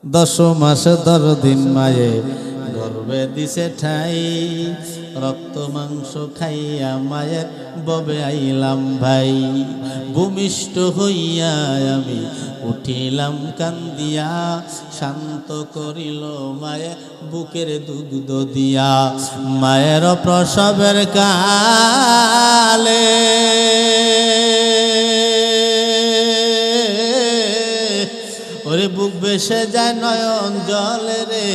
10 মাস 10 দিন মায়ে গর্বে দিছে ঠাই, রক্ত মাংস খাইয়া মায়ের ববে আইলাম ভাই। ভূমিষ্ঠ হইয়া আমি উঠিলাম কান্দিয়া, শান্ত করিল মায়ে বুকের দুগ্ধ দিয়া। মায়ের প্রসবের কালে ওরে বুক বেসে যায় নয়ন জলে রে,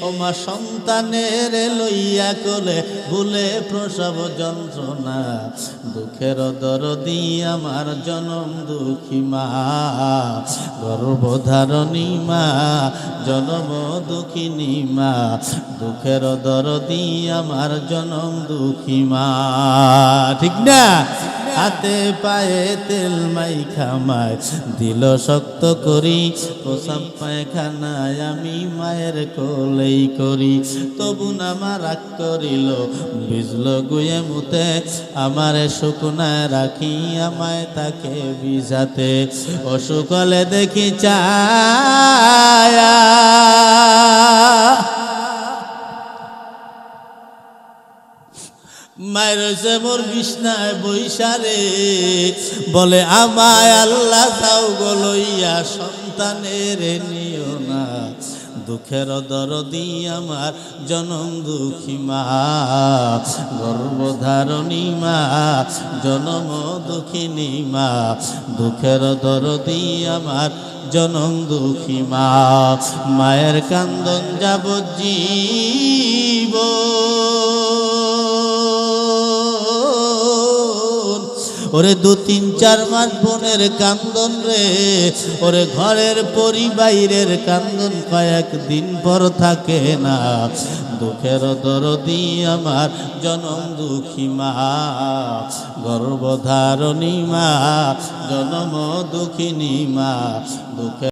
ও মা সন্তানের লইয়া কোলে ভুলে প্রসব যন্ত্রণা। দুঃখের দরদি আমার জনম দুঃখী মা, গর্ভধারণী মা জনম দুঃখিনী মা। দুঃখের দরদি আমার জনম দুঃখী মা, ঠিক না? হাতে পায়ে তেল মাইখা মায় দিল শক্ত করি, প্রসাব পায়খানায় আমি মায়ের কোলেই করি। তবু না মা রাগ করিল, ভিজল গুয়ে মুতে, আমারে শুকনায় রাখি আমায় তাকে ভিজাতে। অসুকলে দেখি চায়া মায়ের সে মোর বিছনায় বৈশারে, বলে আমায় আল্লাহ তাও গলইয়া সন্তানের নিও না। দুঃখের দরদি আমার জনম দুঃখী মা, গর্ভধারণী মা জনম দুঃখিনী মা। দুঃখের দরদি আমার জনম দুঃখী মা। মায়ের কান্দন যাবজ্জীবন, ওরে 2-3-4 মাস বোনের কান্দন রে, ওরে ঘরের পরিবারের কান্দন কয়েকদিন পর থাকে না। দুঃখের দরদি আমার জনম দুঃখী মা, গর্ভধারণী মা জনম দুঃখিনী মা। দুঃখের